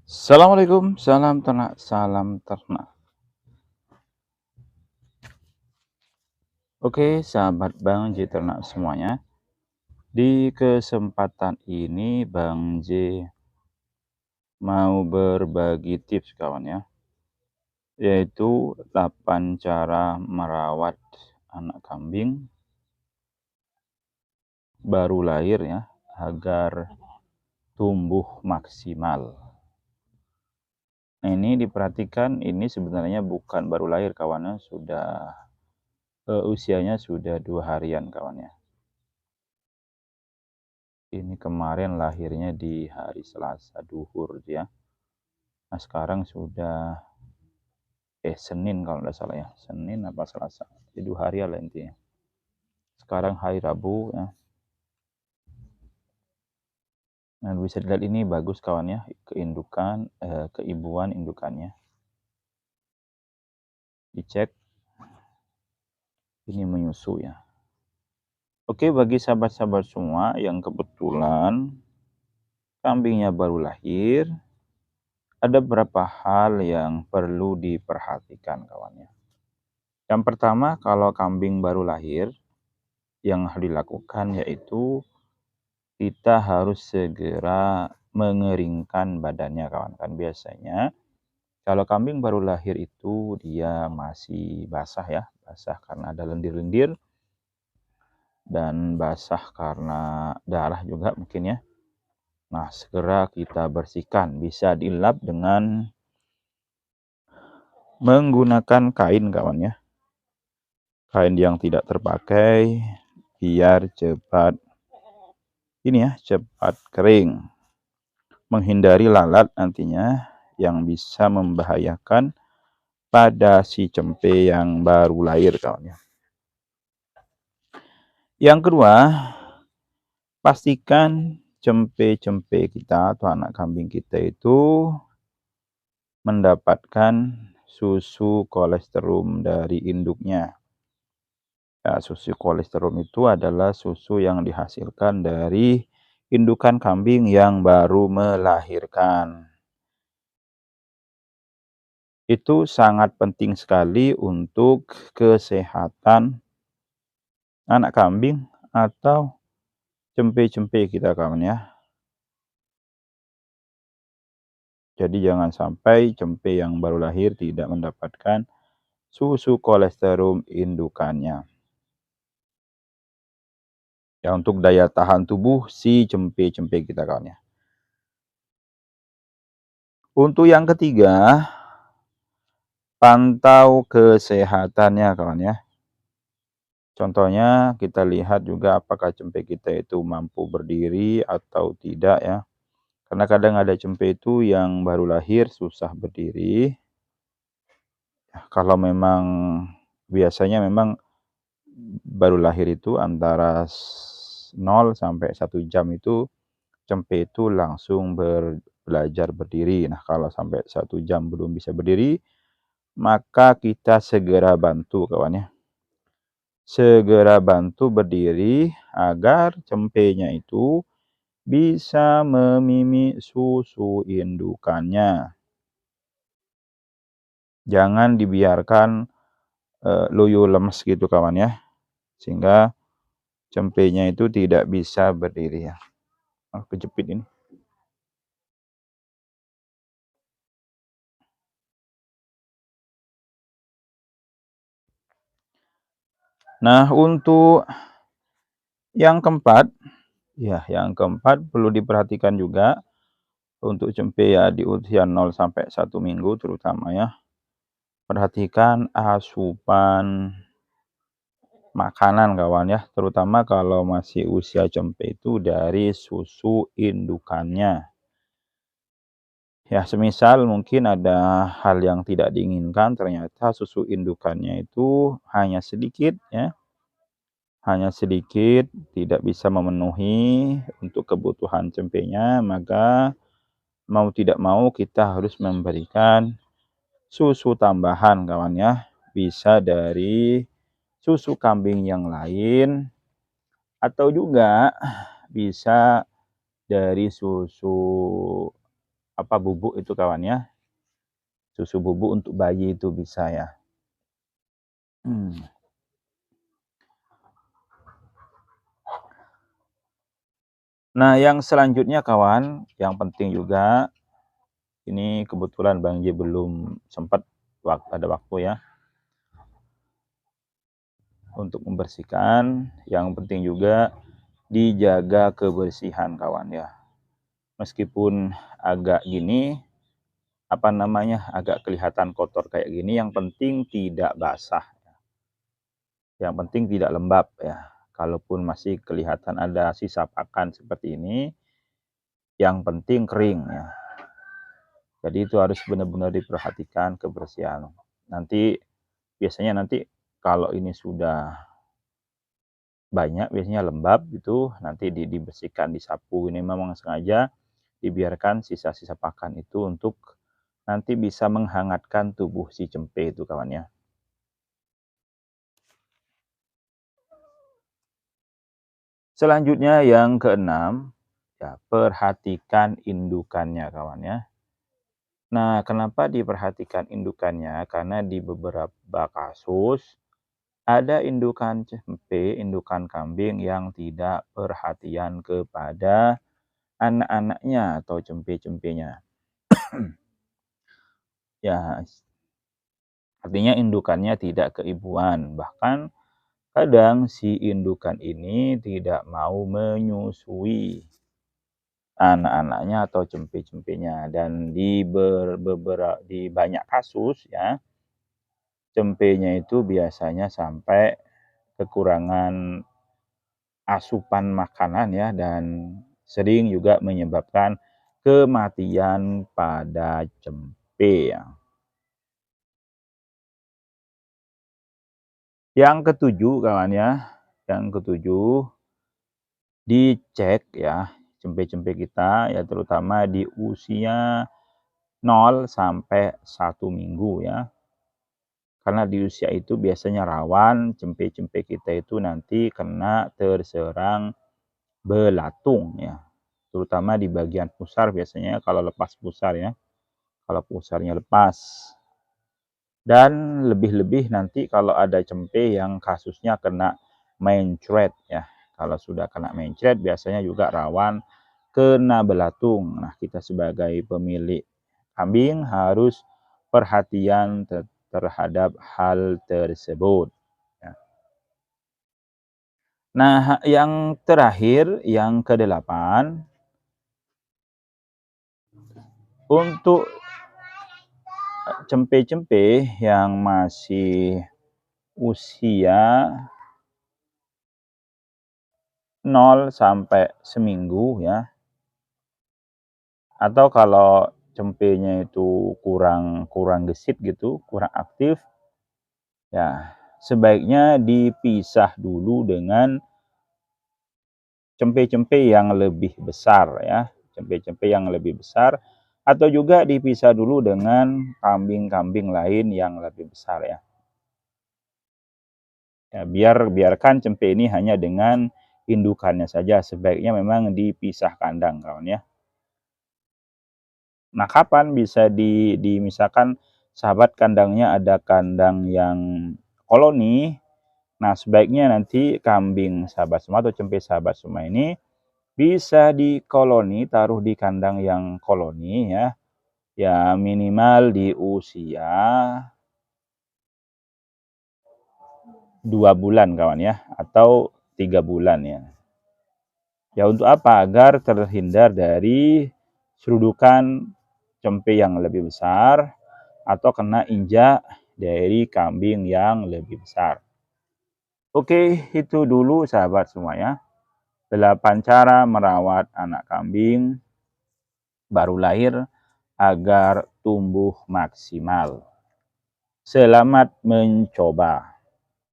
Assalamualaikum, salam ternak, salam ternak. Oke, sahabat Bang J ternak semuanya. Di kesempatan ini Bang J mau berbagi tips kawan ya, yaitu 8 cara merawat anak kambing baru lahir ya, agar tumbuh maksimal. Nah, ini diperhatikan, ini sebenarnya bukan baru lahir kawannya, sudah usianya sudah 2 harian kawannya. Ini kemarin lahirnya di hari Selasa duhur ya. Nah sekarang sudah Senin kalau nggak salah ya. Senin apa Selasa. Jadi 2 hari lah intinya. Sekarang hari Rabu ya. Nah bisa dilihat ini bagus kawan ya. Keindukan, keibuan indukannya. Dicek. Ini menyusu ya. Oke, bagi sahabat-sahabat semua yang kebetulan kambingnya baru lahir, ada beberapa hal yang perlu diperhatikan kawannya. Yang pertama, kalau kambing baru lahir, yang harus dilakukan yaitu kita harus segera mengeringkan badannya kawan. Kan biasanya kalau kambing baru lahir itu dia masih basah ya, basah karena ada lendir-lendir dan basah karena darah juga mungkin ya. Nah, segera kita bersihkan, bisa dilap dengan menggunakan kain kawan ya. Kain yang tidak terpakai biar cepat cepat kering. Menghindari lalat nantinya yang bisa membahayakan pada si cempe yang baru lahir kawan ya. Yang kedua, pastikan cempe-cempe kita atau anak kambing kita itu mendapatkan susu kolesterum dari induknya. Ya, susu kolesterum itu adalah susu yang dihasilkan dari indukan kambing yang baru melahirkan. Itu sangat penting sekali untuk kesehatan anak kambing atau cempe-cempe kita kawan ya. Jadi jangan sampai cempe yang baru lahir tidak mendapatkan susu kolesterum indukannya. Ya, untuk daya tahan tubuh si cempe-cempe kita kawan ya. Untuk yang ketiga, pantau kesehatannya kawan ya. Contohnya kita lihat juga apakah cempe kita itu mampu berdiri atau tidak ya. Karena kadang ada cempe itu yang baru lahir susah berdiri. Kalau memang biasanya memang baru lahir itu antara 0 sampai 1 jam itu cempe itu langsung belajar berdiri. Nah, kalau sampai 1 jam belum bisa berdiri, maka kita segera bantu kawan ya. Segera bantu berdiri agar cempenya itu bisa memimi susu indukannya. Jangan dibiarkan loyo lemes gitu kawan ya, sehingga cempenya itu tidak bisa berdiri ya. Kejepit ini. Nah, untuk yang keempat perlu diperhatikan juga untuk cempe ya di usia 0 sampai 1 minggu terutama ya. Perhatikan asupan makanan kawan ya, terutama kalau masih usia cempe itu dari susu indukannya. Ya, semisal mungkin ada hal yang tidak diinginkan, ternyata susu indukannya itu hanya sedikit ya. Hanya sedikit, tidak bisa memenuhi untuk kebutuhan cempenya, maka mau tidak mau kita harus memberikan susu tambahan kawan ya. Bisa dari susu kambing yang lain atau juga bisa dari susu bubuk itu kawan ya. Susu bubuk untuk bayi itu bisa ya. Nah, yang selanjutnya kawan, yang penting juga, ini kebetulan Bang J belum sempat ada waktu ya untuk membersihkan. Yang penting juga dijaga kebersihan kawan ya. Meskipun agak gini, agak kelihatan kotor kayak gini, yang penting tidak basah. Yang penting tidak lembab ya. Kalaupun masih kelihatan ada sisa pakan seperti ini, yang penting kering ya. Jadi itu harus benar-benar diperhatikan kebersihan. Biasanya kalau ini sudah banyak, biasanya lembab gitu, nanti dibersihkan, disapu. Ini memang sengaja dibiarkan sisa-sisa pakan itu untuk nanti bisa menghangatkan tubuh si cempe itu kawan ya. Selanjutnya yang keenam, ya, perhatikan indukannya kawan ya. Nah, kenapa diperhatikan indukannya? Karena di beberapa kasus ada indukan cempe, indukan kambing yang tidak perhatian kepada anak-anaknya atau cempe-cempenya. Ya, artinya indukannya tidak keibuan. Bahkan kadang si indukan ini tidak mau menyusui anak-anaknya atau cempe-cempenya, dan di banyak kasus ya, cempenya itu biasanya sampai kekurangan asupan makanan ya, dan sering juga menyebabkan kematian pada cempe ya. Yang ketujuh kawan ya, dicek ya cempe-cempe kita ya, terutama di usia 0 sampai 1 minggu ya. Karena di usia itu biasanya rawan cempe-cempe kita itu nanti kena terserang belatung ya. Terutama di bagian pusar biasanya kalau lepas pusar ya. Kalau pusarnya lepas. Dan lebih-lebih nanti kalau ada cempe yang kasusnya kena mencret ya. Kalau sudah kena mencret biasanya juga rawan kena belatung. Nah, kita sebagai pemilik kambing harus perhatian terhadap hal tersebut. Ya. Nah, yang terakhir, yang ke-8, untuk cempe-cempe yang masih usia 0 sampai seminggu ya, atau kalau cempenya itu kurang gesit gitu, kurang aktif, ya sebaiknya dipisah dulu dengan cempe-cempe yang lebih besar ya, cempe-cempe yang lebih besar, atau juga dipisah dulu dengan kambing-kambing lain yang lebih besar ya. Ya, biarkan cempe ini hanya dengan indukannya saja, sebaiknya memang dipisah kandang kawan ya. Nah, kapan bisa misalkan sahabat kandangnya ada kandang yang koloni, nah sebaiknya nanti kambing sahabat semua atau cempe sahabat semua ini bisa di koloni, taruh di kandang yang koloni ya. Ya minimal di usia 2 bulan kawan ya, atau 3 bulan ya. Ya untuk apa? Agar terhindar dari serudukan cempe yang lebih besar atau kena injak dari kambing yang lebih besar. Oke, itu dulu sahabat semua ya. 8 cara merawat anak kambing baru lahir agar tumbuh maksimal. Selamat mencoba.